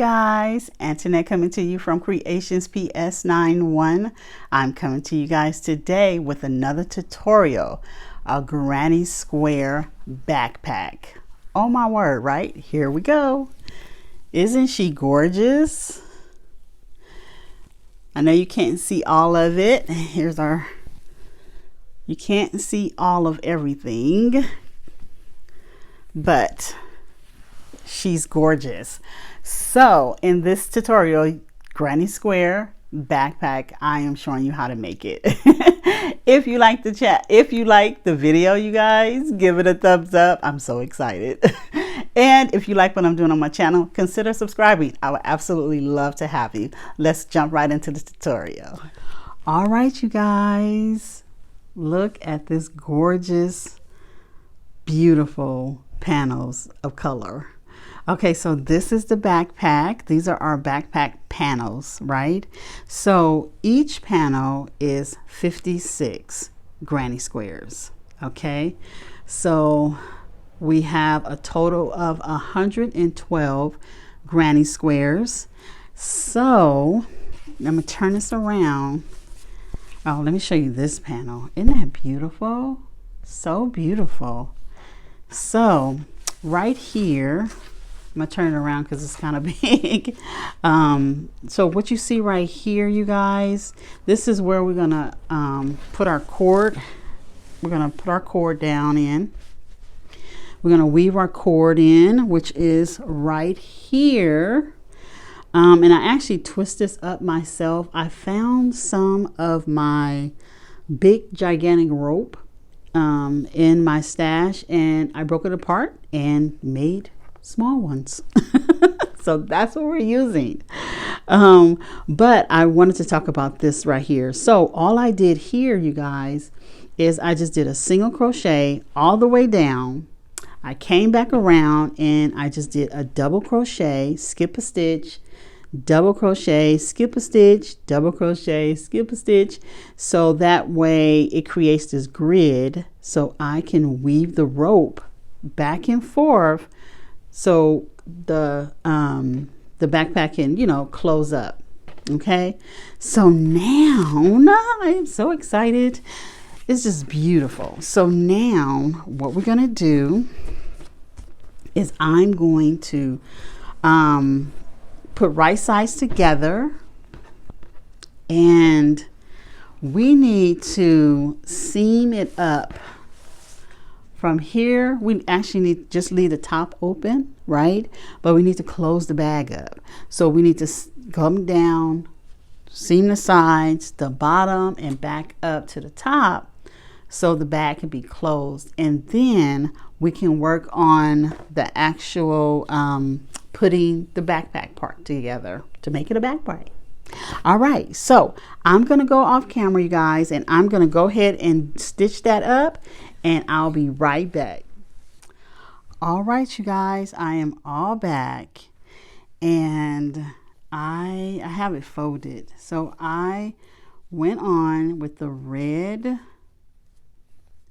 Guys, Antoinette coming to you from Creations PS91. I'm coming to you guys today with another tutorial, a granny square backpack. Oh my word, right? Here we go. Isn't she gorgeous? I know you can't see all of it. You can't see all of everything, but she's gorgeous. So in this tutorial, granny square backpack, I am showing you how to make it. If you like the video, you guys, give it a thumbs up. I'm so excited. And if you like what I'm doing on my channel, consider subscribing. I would absolutely love to have you. Let's jump right into the tutorial. All right, you guys, look at this gorgeous, beautiful panels of color. Okay, so this is the backpack. These are our backpack panels, right? So each panel is 56 granny squares, okay? So we have a total of 112 granny squares. So I'm gonna turn this around. Oh, let me show you this panel. Isn't that beautiful? So beautiful. So right here, I'm gonna turn it around because it's kind of big. So what you see right here, you guys, this is where we're gonna put our cord. We're gonna put our cord down in. We're gonna weave our cord in, which is right here. And I actually twist this up myself. I found some of my big gigantic rope in my stash, and I broke it apart and made small ones. So that's what we're using. But I wanted to talk about this right here. So all I did here, you guys, is I just did a single crochet all the way down. I came back around and I just did a double crochet, skip a stitch, double crochet, skip a stitch, double crochet, skip a stitch. So that way it creates this grid so I can weave the rope back and forth so the backpack can, you know, close up. Okay, so now I am so excited. It's just beautiful. So now what we're gonna do is I'm going to put right sides together, and we need to seam it up. From here, we actually need to just leave the top open, right? But we need to close the bag up. So we need to come down, seam the sides, the bottom, and back up to the top so the bag can be closed. And then we can work on the actual putting the backpack part together to make it a backpack. All right, so I'm gonna go off camera, you guys, and I'm gonna go ahead and stitch that up, and I'll be right back. All right, you guys, I am all back, and I have it folded. So I went on with the red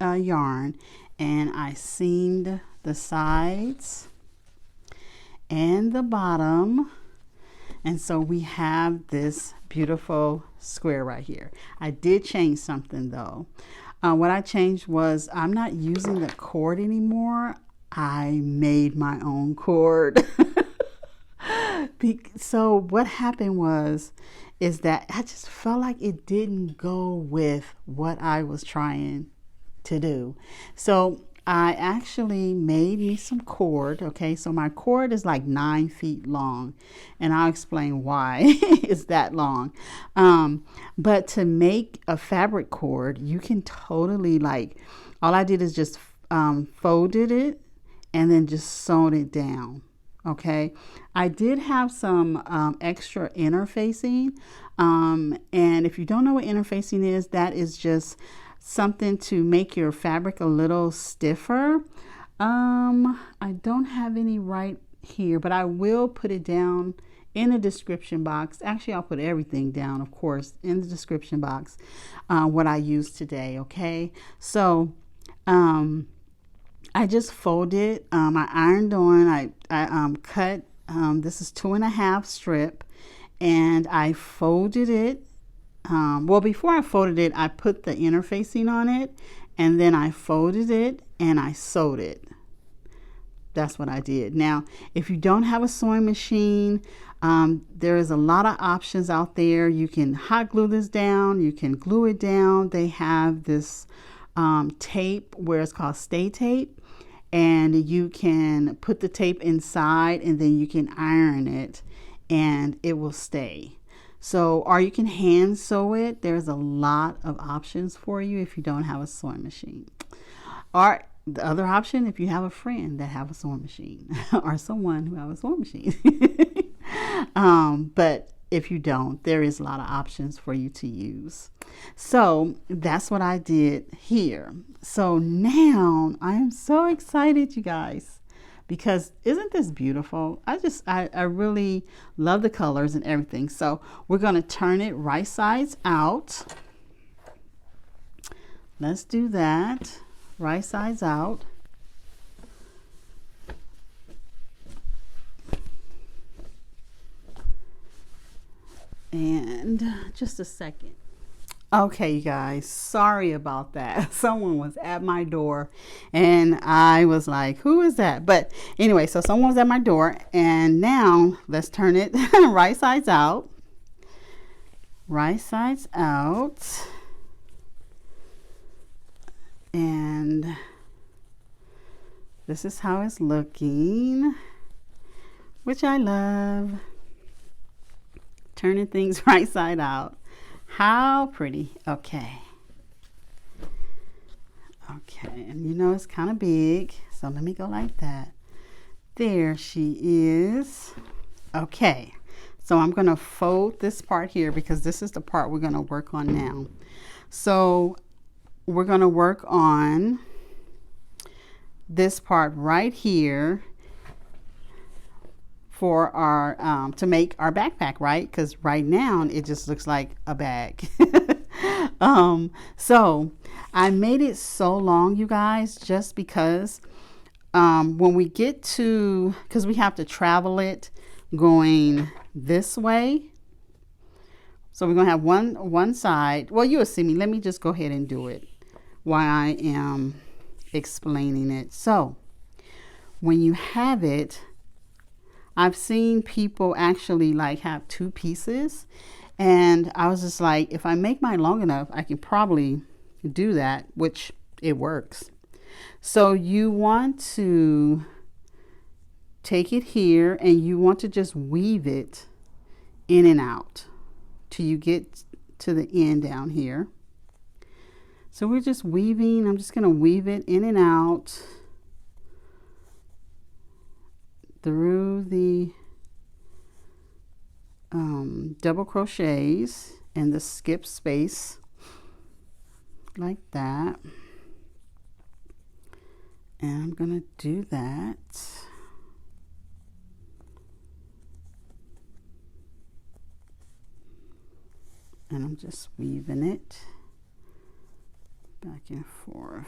yarn, and I seamed the sides and the bottom. And so we have this beautiful square right here. I did change something though. What I changed was I'm not using the cord anymore. I made my own cord. So what happened is that I just felt like it didn't go with what I was trying to do. So I actually made me some cord. Okay, so my cord is like 9 feet long, and I'll explain why it's that long. But to make a fabric cord, you can totally, like, all I did is just folded it and then just sewn it down. Okay, I did have some extra interfacing, and if you don't know what interfacing is, that is just something to make your fabric a little stiffer. I don't have any right here, but I will put it down in the description box. Actually, I'll put everything down, of course, in the description box, what I used today. Okay, so I just folded, I ironed on, I cut this is 2.5 strip, and I folded it. Well, before I folded it, I put the interfacing on it, and then I folded it and I sewed it. That's what I did. Now, if you don't have a sewing machine, there is a lot of options out there. You can hot glue this down. You can glue it down. They have this tape where it's called stay tape, and you can put the tape inside and then you can iron it and it will stay. So, or you can hand sew it. There's a lot of options for you if you don't have a sewing machine. Or the other option, if you have a friend that have a sewing machine or someone who have a sewing machine. But if you don't, there is a lot of options for you to use. So that's what I did here. So now I am so excited, you guys, because isn't this beautiful? I really love the colors and everything. So we're going to turn it right sides out. Let's do that. Right sides out. And just a second. Okay, you guys, sorry about that. Someone was at my door and I was like, who is that? But anyway, so someone was at my door, and now let's turn it right sides out. Right sides out. And this is how it's looking, which I love. Turning things right side out. How pretty. Okay. Okay, and you know it's kind of big, so let me go like that. There she is. Okay, so I'm going to fold this part here because this is the part we're going to work on now. So we're going to work on this part right here for our to make our backpack, right? Because right now it just looks like a bag. So I made it so long, you guys, just because when we get to, because we have to travel it going this way. So we're gonna have one side. Well, you will see me. Let me just go ahead and do it while I am explaining it. So when you have it, I've seen people actually like have two pieces, and I was just like, if I make mine long enough, I can probably do that, which it works. So you want to take it here and you want to just weave it in and out till you get to the end down here. So we're just weaving. I'm just going to weave it in and out through the double crochets and the skip space like that. And I'm going to do that. And I'm just weaving it back and forth.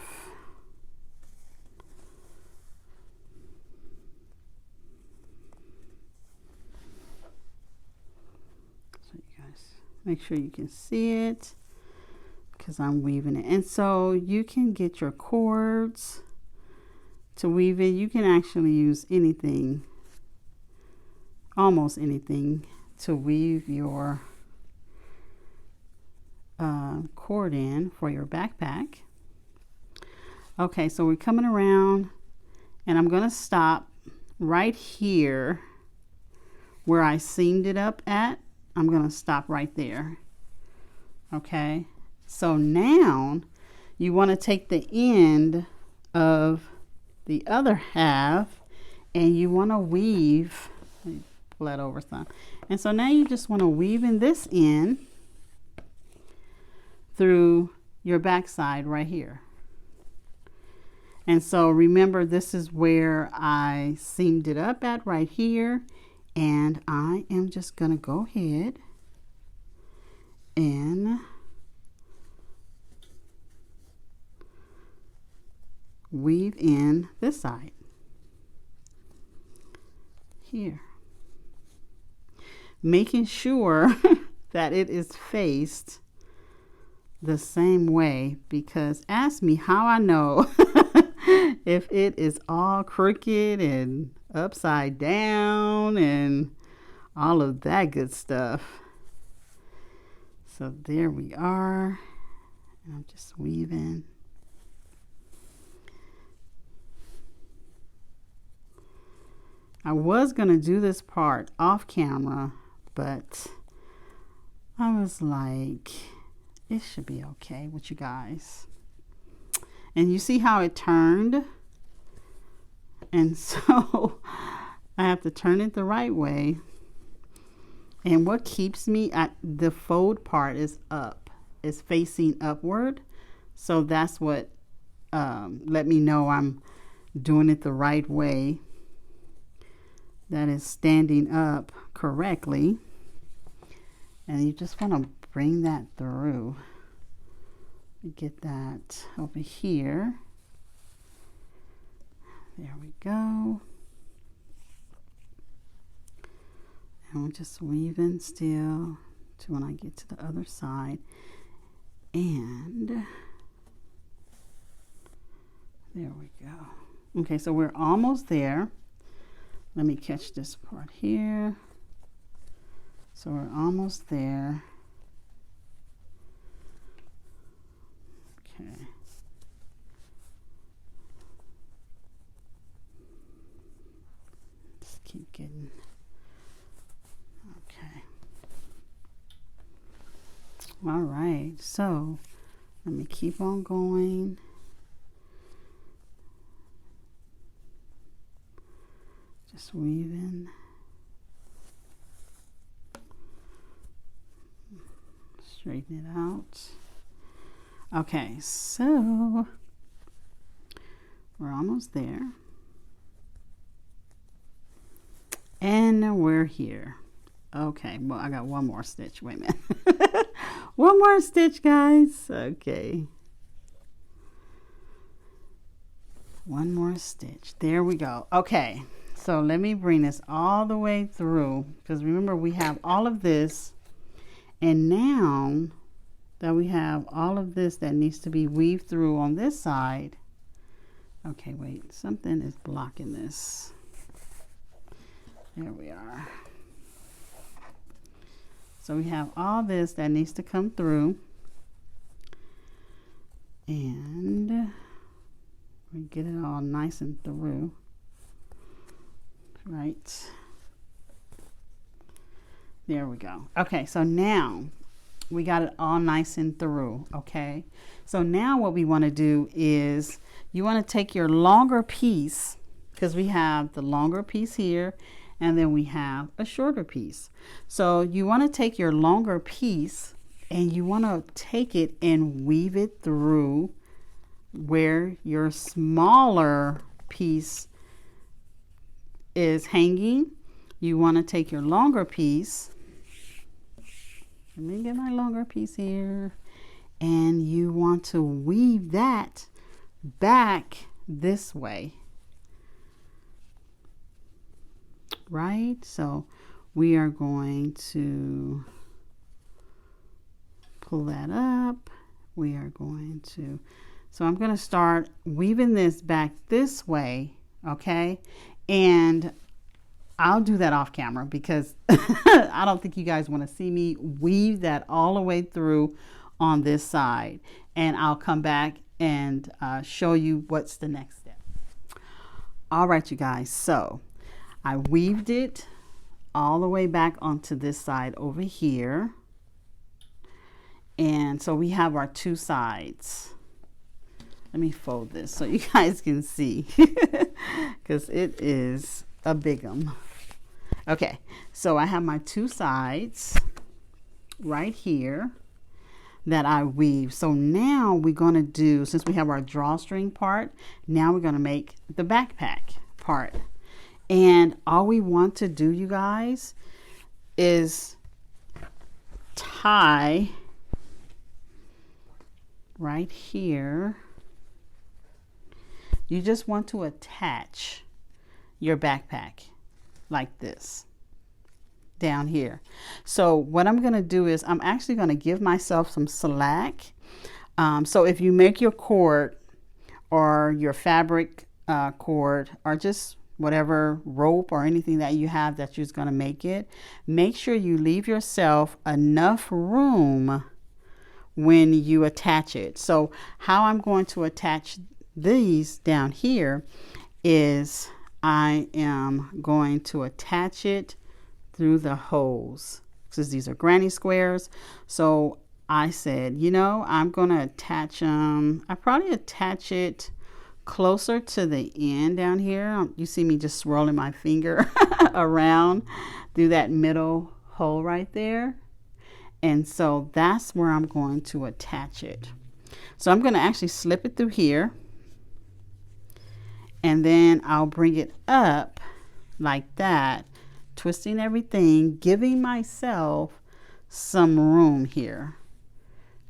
So you guys make sure you can see it because I'm weaving it. And so you can get your cords to weave it. You can actually use anything, almost anything, to weave your cord in for your backpack. Okay, so we're coming around and I'm going to stop right here where I seamed it up at. I'm going to stop right there. Okay, so now you want to take the end of the other half and you want to weave, let me pull that over some. And so now you just want to weave in this end through your back side right here. And so remember, this is where I seamed it up at right here, and I am just going to go ahead and weave in this side here. making sure that it is faced the same way, because ask me how I know if it is all crooked and upside down and all of that good stuff. So there we are. I'm just weaving. I was going to do this part off camera, but I was like, it should be okay with you guys. And you see how it turned? And so I have to turn it the right way. And what keeps me at the fold part is up, is facing upward. So that's what let me know I'm doing it the right way. That is standing up correctly. And you just want to bring that through. Get that over here. There we go. And we're just weaving still to when I get to the other side. And there we go. Okay, so we're almost there. Let me catch this part here. So we're almost there. Okay. Just keep getting. Okay. All right. So let me keep on going. Just weaving. Straighten it out. Okay, so we're almost there. And we're here. Okay, well, I got one more stitch. Wait a minute. One more stitch, guys. Okay. One more stitch. There we go. Okay, so let me bring this all the way through, because remember we have all of this, and now that we have all of this that needs to be weaved through on this side. Okay, wait, something is blocking this. There we are. So we have all this that needs to come through, and we get it all nice and through. Right. There we go. Okay, so now we got it all nice and through. Okay, so now what we want to do is you want to take your longer piece, because we have the longer piece here and then we have a shorter piece. So you want to take your longer piece and you want to take it and weave it through where your smaller piece is hanging. You want to take your longer piece. Let me get my longer piece here. And you want to weave that back this way. Right? So we are going to pull that up. We are going to, so I'm going to start weaving this back this way. Okay. And I'll do that off camera because I don't think you guys want to see me weave that all the way through on this side. And I'll come back and show you what's the next step. All right, you guys. So I weaved it all the way back onto this side over here. And so we have our two sides. Let me fold this so you guys can see because it is a big one. Okay, so I have my two sides right here that I weave. So now we're going to do, since we have our drawstring part, now we're going to make the backpack part. And all we want to do, you guys, is tie right here. You just want to attach your backpack like this. down here. So what I'm going to do is I'm actually going to give myself some slack. So if you make your cord or your fabric cord or just whatever rope or anything that you have that you're going to make it, make sure you leave yourself enough room when you attach it. So how I'm going to attach these down here is I am going to attach it through the holes, because these are granny squares. So I said, you know, I'm going to attach them. I probably attach it closer to the end down here. You see me just swirling my finger around through that middle hole right there. And so that's where I'm going to attach it. So I'm going to actually slip it through here. And then I'll bring it up like that, twisting everything, giving myself some room here,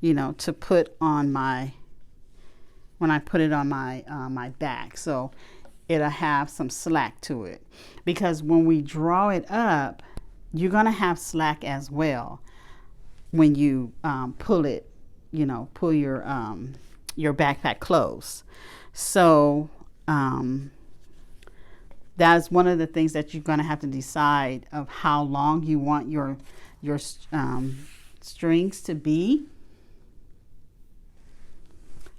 you know, to put on my, when I put it on my my back. So it'll have some slack to it, because when we draw it up, you're going to have slack as well when you pull it, you know, pull your backpack close. So that's one of the things that you're going to have to decide of how long you want your strings to be.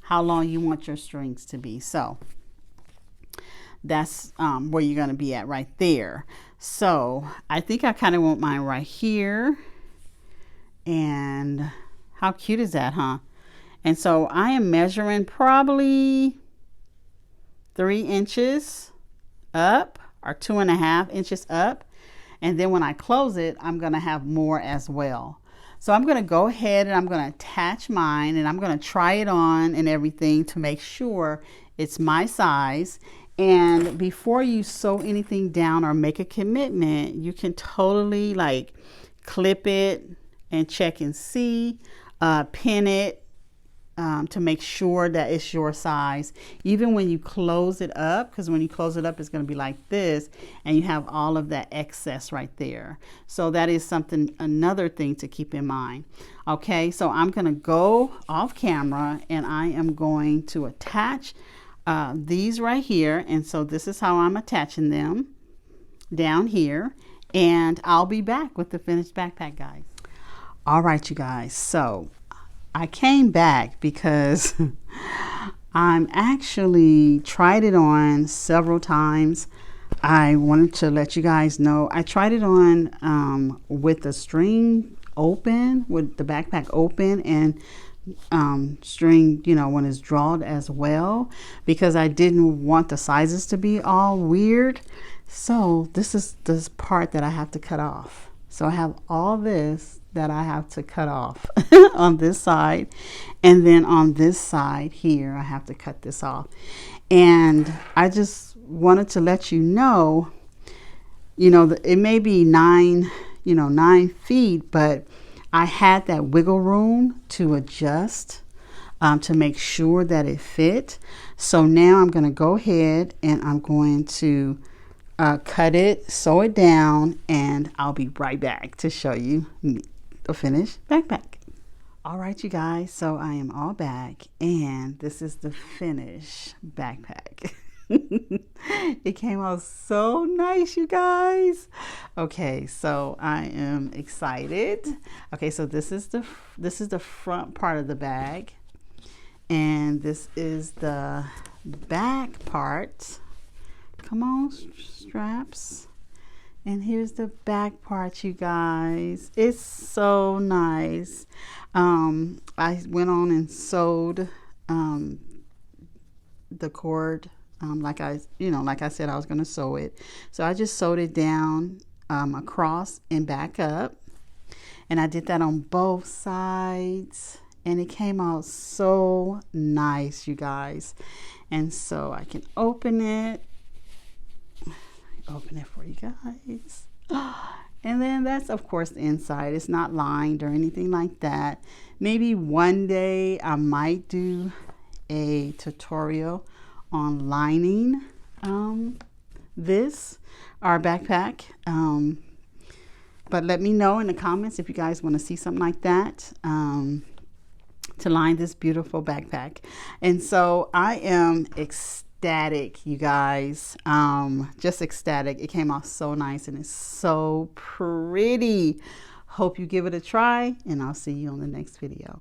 How long you want your strings to be. So that's where you're going to be at right there. So I think I kind of want mine right here. And how cute is that, huh? And so I am measuring probably 3 inches up or 2.5 inches up. And then when I close it, I'm going to have more as well. So I'm going to go ahead and I'm going to attach mine, and I'm going to try it on and everything to make sure it's my size. And before you sew anything down or make a commitment, you can totally like clip it and check and see, pin it to make sure that it's your size. Even when you close it up, because when you close it up, it's going to be like this, and you have all of that excess right there. So that is something, another thing to keep in mind. Okay, so I'm going to go off camera and I am going to attach these right here. And so this is how I'm attaching them down here, and I'll be back with the finished backpack, guys. All right, you guys, so I came back because I'm actually tried it on several times. I wanted to let you guys know I tried it on with the string open, with the backpack open, and string, you know, when it's drawn as well, because I didn't want the sizes to be all weird. So this is this part that I have to cut off. So I have all this that I have to cut off on this side, and then on this side here I have to cut this off. And I just wanted to let you know, you know, it may be 9 feet, but I had that wiggle room to adjust to make sure that it fit. So now I'm going to go ahead and I'm going to cut it, sew it down, and I'll be right back to show you the finished backpack. All right, you guys, so I am all back, and this is the finished backpack. It came out so nice, you guys. Okay, so I am excited. Okay, so this is the front part of the bag, and this is the back part. Come on, straps. And here's the back part, you guys. It's so nice. I went on and sewed the cord like I said I was going to sew it. So I just sewed it down across and back up, and I did that on both sides, and it came out so nice, you guys. And so I can open it for you guys. And then that's of course the inside. It's not lined or anything like that. Maybe one day I might do a tutorial on lining our backpack. But let me know in the comments if you guys want to see something like that, to line this beautiful backpack. And so I am ecstatic, you guys, just ecstatic. It came out so nice and it's so pretty. Hope you give it a try, and I'll see you on the next video.